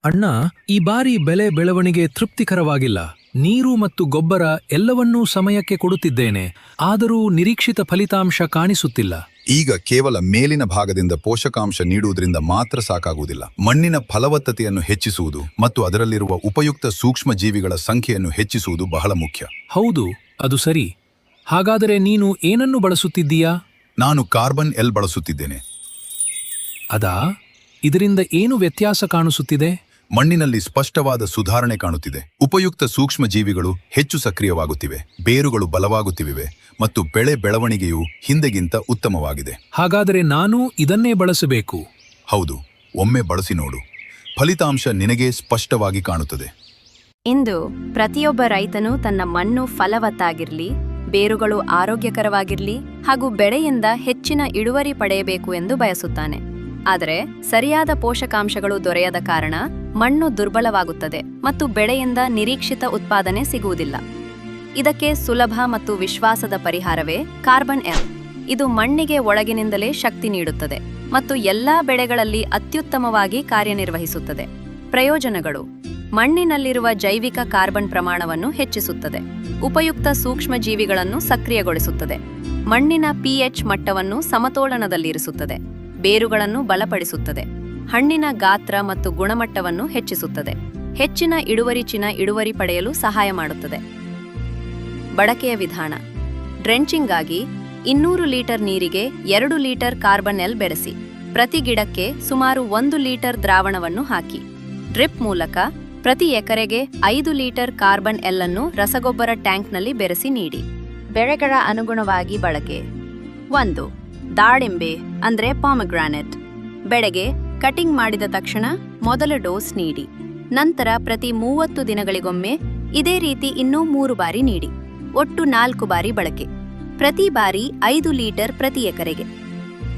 ಅಣ್ಣ, ಈ ಬಾರಿ ಬೆಳೆ ಬೆಳವಣಿಗೆ ತೃಪ್ತಿಕರವಾಗಿಲ್ಲ. ನೀರು ಮತ್ತು ಗೊಬ್ಬರ ಎಲ್ಲವನ್ನೂ ಸಮಯಕ್ಕೆ ಕೊಡುತ್ತಿದ್ದೇನೆ, ಆದರೂ ನಿರೀಕ್ಷಿತ ಫಲಿತಾಂಶ ಕಾಣಿಸುತ್ತಿಲ್ಲ. ಈಗ ಕೇವಲ ಮೇಲಿನ ಭಾಗದಿಂದ ಪೋಷಕಾಂಶ ನೀಡುವುದರಿಂದ ಮಾತ್ರ ಸಾಕಾಗುವುದಿಲ್ಲ. ಮಣ್ಣಿನ ಫಲವತ್ತತೆಯನ್ನು ಹೆಚ್ಚಿಸುವುದು ಮತ್ತು ಅದರಲ್ಲಿರುವ ಉಪಯುಕ್ತ ಸೂಕ್ಷ್ಮ ಜೀವಿಗಳ ಸಂಖ್ಯೆಯನ್ನು ಹೆಚ್ಚಿಸುವುದು ಬಹಳ ಮುಖ್ಯ. ಹೌದು, ಅದು ಸರಿ. ಹಾಗಾದರೆ ನೀನು ಏನನ್ನು ಬಳಸುತ್ತಿದ್ದೀಯಾ? ನಾನು ಕಾರ್ಬನ್ ಎಲ್ ಬಳಸುತ್ತಿದ್ದೇನೆ. ಅದಾ? ಇದರಿಂದ ಏನು ವ್ಯತ್ಯಾಸ ಕಾಣಿಸುತ್ತಿದೆ? ಮಣ್ಣಿನಲ್ಲಿ ಸ್ಪಷ್ಟವಾದ ಸುಧಾರಣೆ ಕಾಣುತ್ತಿದೆ. ಉಪಯುಕ್ತ ಸೂಕ್ಷ್ಮ ಜೀವಿಗಳು ಹೆಚ್ಚು ಸಕ್ರಿಯವಾಗುತ್ತಿವೆ, ಬೇರುಗಳು ಬಲವಾಗುತ್ತಿವೆ ಮತ್ತು ಬೆಳೆ ಬೆಳವಣಿಗೆಯು ಹಿಂದೆಗಿಂತ ಉತ್ತಮವಾಗಿದೆ. ಹಾಗಾದರೆ ನಾನು ಇದನ್ನೇ ಬಳಸಬೇಕು? ಹೌದು, ಒಮ್ಮೆ ಬಳಸಿ ನೋಡು. ಫಲಿತಾಂಶ ನಿನಗೆ ಸ್ಪಷ್ಟವಾಗಿ ಕಾಣುತ್ತದೆ. ಇಂದು ಪ್ರತಿಯೊಬ್ಬ ರೈತನೂ ತನ್ನ ಮಣ್ಣು ಫಲವತ್ತಾಗಿರಲಿ, ಬೇರುಗಳು ಆರೋಗ್ಯಕರವಾಗಿರಲಿ ಹಾಗೂ ಬೆಳೆಯಿಂದ ಹೆಚ್ಚಿನ ಇಳುವರಿ ಪಡೆಯಬೇಕು ಎಂದು ಬಯಸುತ್ತಾನೆ. ಆದರೆ ಸರಿಯಾದ ಪೋಷಕಾಂಶಗಳು ದೊರೆಯದ ಕಾರಣ ಮಣ್ಣು ದುರ್ಬಲವಾಗುತ್ತದೆ ಮತ್ತು ಬೆಳೆಯಿಂದ ನಿರೀಕ್ಷಿತ ಉತ್ಪಾದನೆ ಸಿಗುವುದಿಲ್ಲ. ಇದಕ್ಕೆ ಸುಲಭ ಮತ್ತು ವಿಶ್ವಾಸದ ಪರಿಹಾರವೇ ಕಾರ್ಬನ್ ಎಲ್. ಇದು ಮಣ್ಣಿಗೆ ಒಳಗಿನಿಂದಲೇ ಶಕ್ತಿ ನೀಡುತ್ತದೆ ಮತ್ತು ಎಲ್ಲಾ ಬೆಳೆಗಳಲ್ಲಿ ಅತ್ಯುತ್ತಮವಾಗಿ ಕಾರ್ಯನಿರ್ವಹಿಸುತ್ತದೆ. ಪ್ರಯೋಜನಗಳು: ಮಣ್ಣಿನಲ್ಲಿರುವ ಜೈವಿಕ ಕಾರ್ಬನ್ ಪ್ರಮಾಣವನ್ನು ಹೆಚ್ಚಿಸುತ್ತದೆ, ಉಪಯುಕ್ತ ಸೂಕ್ಷ್ಮ ಜೀವಿಗಳನ್ನು ಸಕ್ರಿಯಗೊಳಿಸುತ್ತದೆ, ಮಣ್ಣಿನ ಪಿಎಚ್ ಮಟ್ಟವನ್ನು ಸಮತೋಲನದಲ್ಲಿರಿಸುತ್ತದೆ, ಬೇರುಗಳನ್ನು ಬಲಪಡಿಸುತ್ತದೆ, ಹಣ್ಣಿನ ಗಾತ್ರ ಮತ್ತು ಗುಣಮಟ್ಟವನ್ನು ಹೆಚ್ಚಿಸುತ್ತದೆ, ಹೆಚ್ಚಿನ ಇಳುವರಿ ಪಡೆಯಲು ಸಹಾಯ ಮಾಡುತ್ತದೆ. ಬಳಕೆಯ ವಿಧಾನ: ಡ್ರೆಂಚಿಂಗ್ ಆಗಿ 200 ಲೀಟರ್ ನೀರಿಗೆ 2 ಲೀಟರ್ ಕಾರ್ಬನ್ ಎಲ್ ಬೆರೆಸಿ, ಪ್ರತಿ ಗಿಡಕ್ಕೆ ಸುಮಾರು 1 ಲೀಟರ್ ದ್ರಾವಣವನ್ನು ಹಾಕಿ. ಡ್ರಿಪ್ ಮೂಲಕ ಪ್ರತಿ ಎಕರೆಗೆ 5 ಲೀಟರ್ ಕಾರ್ಬನ್ ಎಲ್ ಅನ್ನು ರಸಗೊಬ್ಬರ ಟ್ಯಾಂಕ್ನಲ್ಲಿ ಬೆರೆಸಿ ನೀಡಿ. ಬೆಳೆಗಳ ಅನುಗುಣವಾಗಿ ಬಳಕೆ: 1. ದಾಳಿಂಬೆ ಅಂದ್ರೆ ಪಾಮಗ್ರಾನೆಟ್. ಬೆಳೆಗೆ ಕಟಿಂಗ್ ಮಾಡಿದ ತಕ್ಷಣ ಮೊದಲ ಡೋಸ್ ನೀಡಿ. ನಂತರ ಪ್ರತಿ 30 ದಿನಗಳಿಗೊಮ್ಮೆ ಇದೇ ರೀತಿ ಇನ್ನೂ 3 ಬಾರಿ ನೀಡಿ. ಒಟ್ಟು 4 ಬಾರಿ ಬಳಕೆ. ಪ್ರತಿ ಬಾರಿ 5 ಲೀಟರ್ ಪ್ರತಿ ಎಕರೆಗೆ.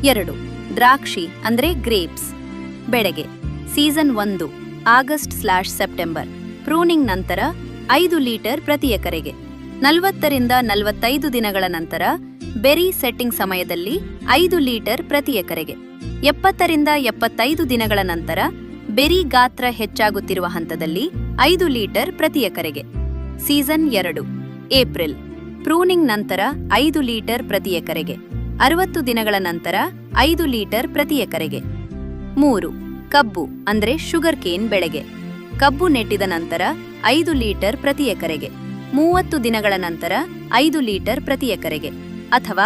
2. ದ್ರಾಕ್ಷಿ ಅಂದ್ರೆ ಗ್ರೇಪ್ಸ್. ಬೆಳೆಗೆ ಸೀಸನ್ 1 ಆಗಸ್ಟ್/ಸೆಪ್ಟೆಂಬರ್. ಪ್ರೂನಿಂಗ್ ನಂತರ 5 ಲೀಟರ್ ಪ್ರತಿ ಎಕರೆಗೆ. 40ರಿಂದ 45 ದಿನಗಳ ನಂತರ ಬೆರಿ ಸೆಟ್ಟಿಂಗ್ ಸಮಯದಲ್ಲಿ 5 ಲೀಟರ್ ಪ್ರತಿ ಎಕರೆಗೆ. 70ರಿಂದ 75 ದಿನಗಳ ನಂತರ ಬೆರಿ ಗಾತ್ರ ಹೆಚ್ಚಾಗುತ್ತಿರುವ ಹಂತದಲ್ಲಿ 5 ಲೀಟರ್ ಪ್ರತಿ ಎಕರೆಗೆ. Season 2 April. ಪ್ರೂನಿಂಗ್ ನಂತರ 5 ಲೀಟರ್ ಪ್ರತಿ ಎಕರೆಗೆ. 60 ದಿನಗಳ ನಂತರ 5 ಲೀಟರ್ ಪ್ರತಿ ಎಕರೆಗೆ. 3. ಕಬ್ಬು ಅಂದ್ರೆ ಶುಗರ್ ಕೇನ್ ಬೆಳೆಗೆ. ಕಬ್ಬು ನೆಟ್ಟಿದ ನಂತರ 5 ಲೀಟರ್ ಪ್ರತಿ ಎಕರೆಗೆ. 30 ದಿನಗಳ ನಂತರ 5 ಲೀಟರ್ ಪ್ರತಿ ಎಕರೆಗೆ. ಅಥವಾ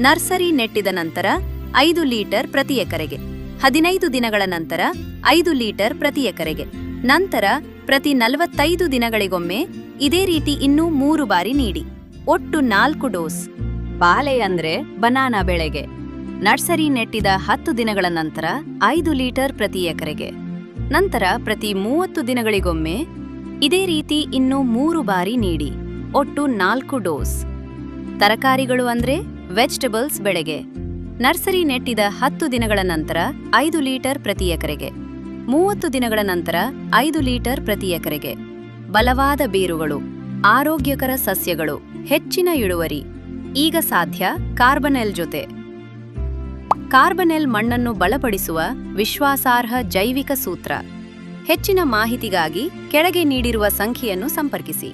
ನರ್ಸರಿ ನೆಟ್ಟಿದ ನಂತರ 5 ಲೀಟರ್ ಪ್ರತಿ ಎಕರೆಗೆ. 15 ದಿನಗಳ ನಂತರ 5 ಲೀಟರ್ ಪ್ರತಿ ಎಕರೆಗೆ. ನಂತರ ಪ್ರತಿ 45 ದಿನಗಳಿಗೊಮ್ಮೆ ಇದೇ ರೀತಿ ಇನ್ನೂ 3 ಬಾರಿ ನೀಡಿ. ಒಟ್ಟು 4 ಡೋಸ್. ಬಾಳೆ ಅಂದ್ರೆ ಬನಾನಾ ಬೆಳೆಗೆ. ನರ್ಸರಿ ನೆಟ್ಟಿದ 10 ದಿನಗಳ ನಂತರ 5 ಲೀಟರ್ ಪ್ರತಿ ಎಕರೆಗೆ. ನಂತರ ಪ್ರತಿ 30 ದಿನಗಳಿಗೊಮ್ಮೆ ಇದೇ ರೀತಿ ಇನ್ನೂ 3 ಬಾರಿ ನೀಡಿ. ಒಟ್ಟು 4 ಡೋಸ್. ತರಕಾರಿಗಳು ಅಂದ್ರೆ ವೆಜಿಟೇಬಲ್ಸ್ ಬೆಳೆಗೆ. ನರ್ಸರಿ ನೆಟ್ಟಿದ 10 ದಿನಗಳ ನಂತರ 5 ಲೀಟರ್ ಪ್ರತಿ ಎಕರೆಗೆ. 30 ದಿನಗಳ ನಂತರ 5 ಲೀಟರ್ ಪ್ರತಿ ಎಕರೆಗೆ. ಬಲವಾದ ಬೇರುಗಳು, ಆರೋಗ್ಯಕರ ಸಸ್ಯಗಳು, ಹೆಚ್ಚಿನ ಇಳುವರಿ ಈಗ ಸಾಧ್ಯ ಕಾರ್ಬನ್ ಎಲ್ ಜೊತೆ. ಕಾರ್ಬನ್ ಎಲ್ ಮಣ್ಣನ್ನು ಬಲಪಡಿಸುವ ವಿಶ್ವಾಸಾರ್ಹ ಜೈವಿಕ ಸೂತ್ರ. ಹೆಚ್ಚಿನ ಮಾಹಿತಿಗಾಗಿ ಕೆಳಗೆ ನೀಡಿರುವ ಸಂಖ್ಯೆಯನ್ನು ಸಂಪರ್ಕಿಸಿ.